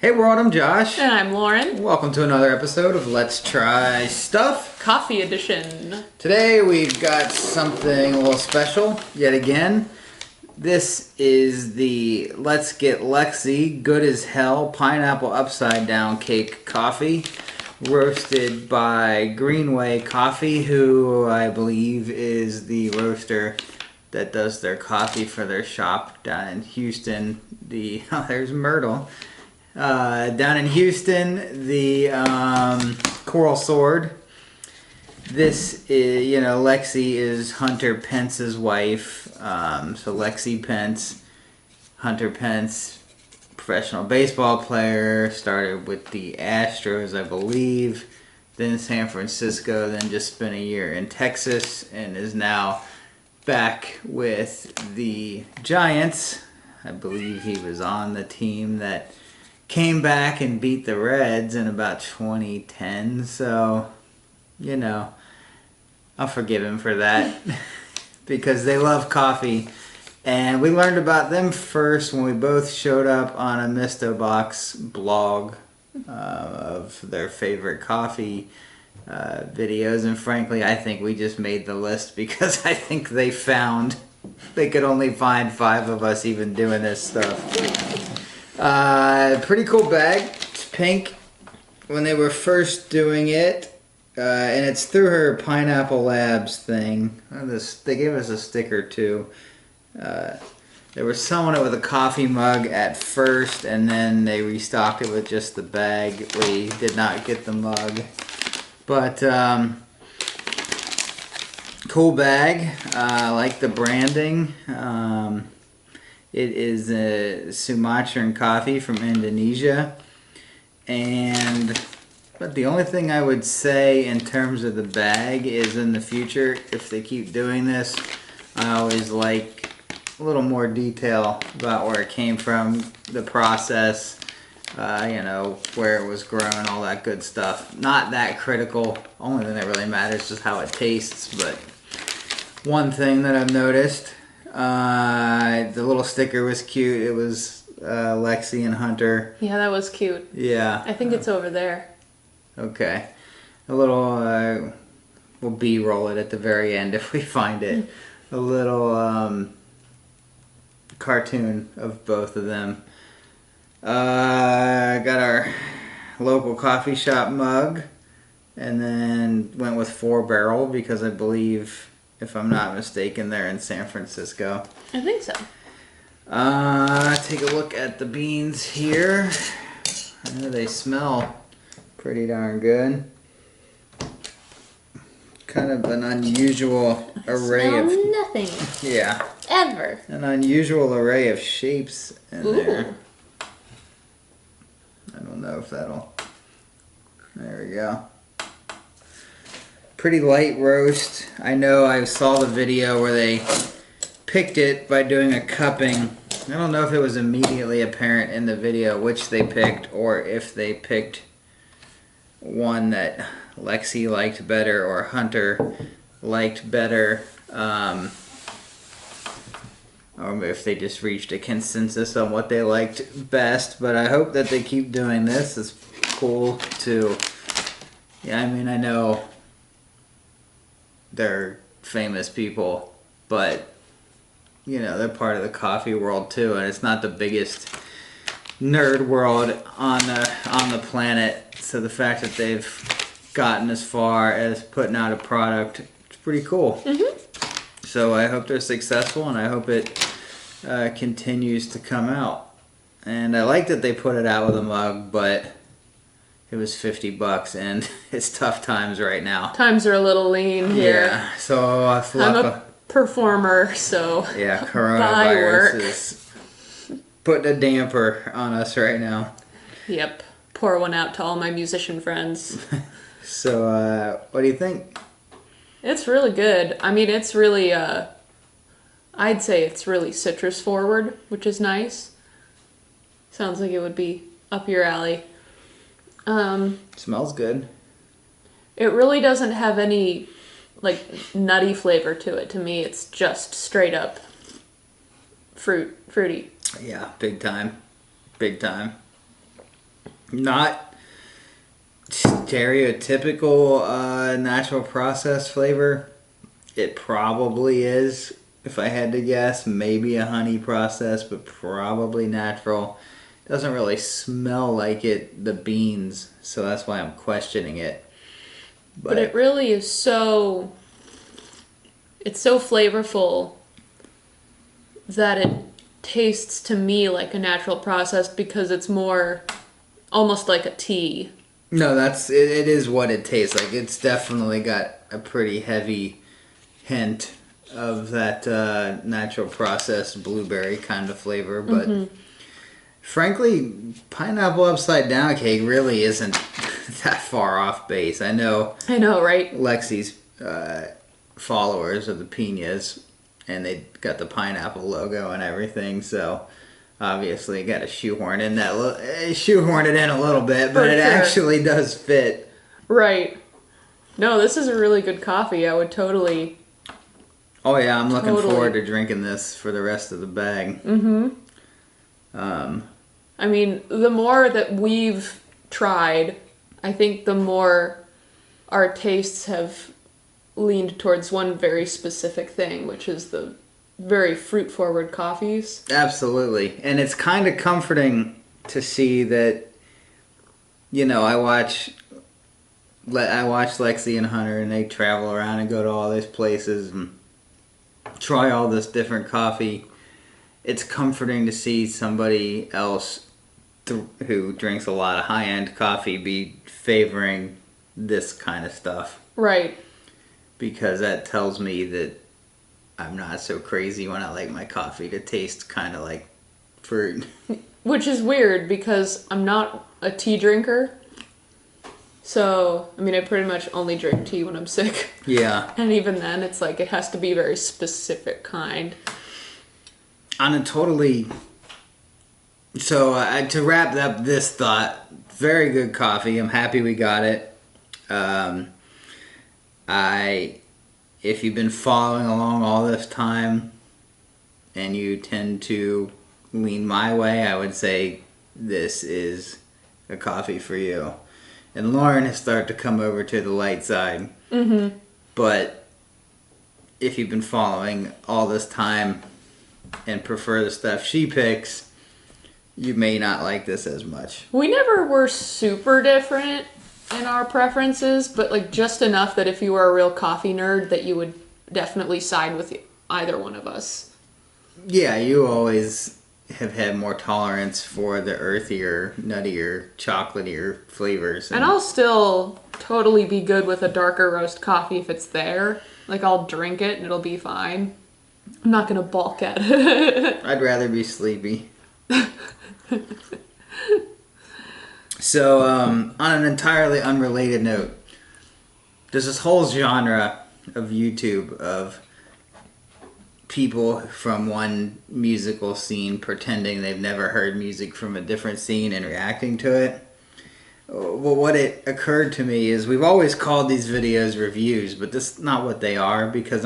Hey world, I'm Josh. And I'm Lauren. Welcome to another episode of Let's Try Stuff. Coffee edition. Today we've got something a little special, yet again. This is the Let's Get Lexi Good as Hell Pineapple Upside Down Cake Coffee. Roasted by Greenway Coffee, who I believe is the roaster that does their coffee for their shop down in Houston. There's Myrtle. Down in Houston, the Coral Sword. This is, Lexi is Hunter Pence's wife. So Lexi Pence, Hunter Pence, professional baseball player, started with the Astros, I believe, then San Francisco, then just spent a year in Texas, and is now back with the Giants. I believe he was on the team that came back and beat the Reds in about 2010, so, I'll forgive him for that because they love coffee. And we learned about them first when we both showed up on a Misto Box blog of their favorite coffee videos, and frankly, I think we just made the list because I think they could only find 5 of us even doing this stuff. Pretty cool bag. It's pink. When they were first doing it, and it's through her Pineapple Labs thing. They gave us a sticker too. They were selling it with a coffee mug at first, and then they restocked it with just the bag. We did not get the mug, but cool bag. I like the branding. It is a Sumatran coffee from Indonesia. But the only thing I would say in terms of the bag is in the future, if they keep doing this, I always like a little more detail about where it came from, the process, where it was grown, all that good stuff. Not that critical. Only thing that really matters is just how it tastes. But one thing that I've noticed, the little sticker was cute. It was Lexi and Hunter. Yeah, that was cute. Yeah. I think it's over there. Okay. A little, we'll B-roll it at the very end if we find it. A little cartoon of both of them. Got our local coffee shop mug, and then went with 4-barrel because I believe, if I'm not mistaken, they're in San Francisco. I think so. Take a look at the beans here. I know they smell pretty darn good. Kind of an unusual array of nothing. Yeah. Ever. An unusual array of shapes in there. I don't know if that'll. There we go. Pretty light roast. I know I saw the video where they picked it by doing a cupping. I don't know if it was immediately apparent in the video which they picked, or if they picked one that Lexi liked better or Hunter liked better, or if they just reached a consensus on what they liked best. But I hope that they keep doing this. It's cool to, I know they're famous people, but they're part of the coffee world too, and it's not the biggest nerd world on the planet. So the fact that they've gotten as far as putting out a product, it's pretty cool. Mm-hmm. So I hope they're successful, and I hope it continues to come out. And I like that they put it out with a mug, but it was $50, and it's tough times right now. Times are a little lean here. Yeah, so I'm a performer, so yeah, coronavirus is putting a damper on us right now. Yep. Pour one out to all my musician friends. So, what do you think? It's really good. It's really, I'd say it's really citrus forward, which is nice. Sounds like it would be up your alley. Smells good. It really doesn't have any, nutty flavor to it. To me, it's just straight up fruity. Yeah, big time. Big time. Not stereotypical natural process flavor. It probably is. If I had to guess, maybe a honey process, but probably natural. Doesn't really smell like it, the beans, so that's why I'm questioning it. But it really is so... It's so flavorful that it tastes to me like a natural process because it's more almost like a tea. No, it is what it tastes like. It's definitely got a pretty heavy hint of that natural processed blueberry kind of flavor, but frankly, pineapple upside down cake really isn't that far off base. I know, right? Lexi's followers of the piñas, and they got the pineapple logo and everything, so obviously got to shoehorn it in a little bit, but it actually does fit. Right. No, this is a really good coffee. I would totally... Oh yeah, I'm looking forward to drinking this for the rest of the bag. I mean, the more that we've tried, I think the more our tastes have leaned towards one very specific thing, which is the very fruit-forward coffees. Absolutely. And it's kind of comforting to see that, I watch Lexi and Hunter, and they travel around and go to all these places and try all this different coffee. It's comforting to see somebody else who drinks a lot of high-end coffee be favoring this kind of stuff. Right. Because that tells me that I'm not so crazy when I like my coffee to taste kind of like fruit. Which is weird because I'm not a tea drinker. So, I mean, I pretty much only drink tea when I'm sick. Yeah. And even then, it's like it has to be a very specific kind. On a totally... So, to wrap up this thought, very good coffee. I'm happy we got it. If you've been following along all this time and you tend to lean my way, I would say this is a coffee for you. And Lauren has started to come over to the light side. Mm-hmm. But if you've been following all this time and prefer the stuff she picks, you may not like this as much. We never were super different in our preferences, but like just enough that if you were a real coffee nerd that you would definitely side with either one of us. Yeah, you always have had more tolerance for the earthier, nuttier, chocolatier flavors. And I'll still totally be good with a darker roast coffee if it's there. Like, I'll drink it and it'll be fine. I'm not gonna balk at it. I'd rather be sleepy. So, on an entirely unrelated note, there's this whole genre of YouTube of people from one musical scene pretending they've never heard music from a different scene and reacting to it. Well, what it occurred to me is we've always called these videos reviews, but this is not what they are, because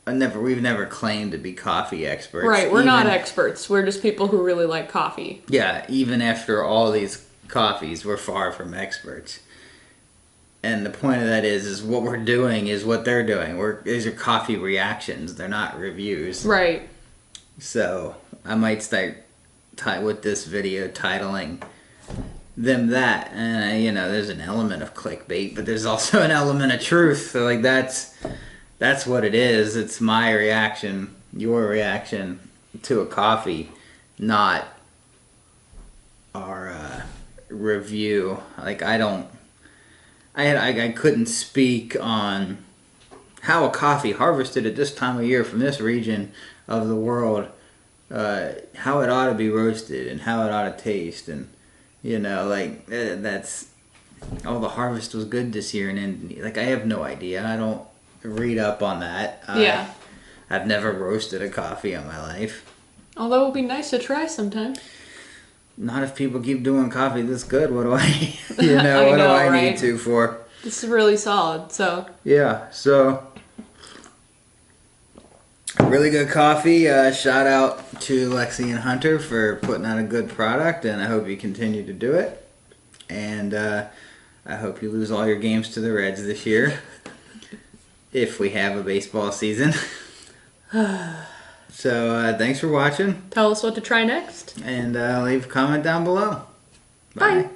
we've never claimed to be coffee experts. Right, we're not experts. We're just people who really like coffee. Yeah, even after all these coffees, we're far from experts. And the point of that is what we're doing is what they're doing. These are coffee reactions. They're not reviews. Right. So I might start with this video titling them that. And, there's an element of clickbait, but there's also an element of truth. So, like, that's what it is. It's my reaction, your reaction to a coffee, not our review. Like, I couldn't speak on how a coffee harvested at this time of year from this region of the world, how it ought to be roasted and how it ought to taste, and that's the harvest was good this year, and like I have no idea. I don't read up on that. Yeah. I've never roasted a coffee in my life. Although it would be nice to try sometime. Not if people keep doing coffee this good. What do I, what do I right? need to for? This is really solid, so. Yeah, so Really good coffee. Shout out to Lexi and Hunter for putting out a good product, and I hope you continue to do it. And I hope you lose all your games to the Reds this year, if we have a baseball season. So thanks for watching. Tell us what to try next. And leave a comment down below. Bye.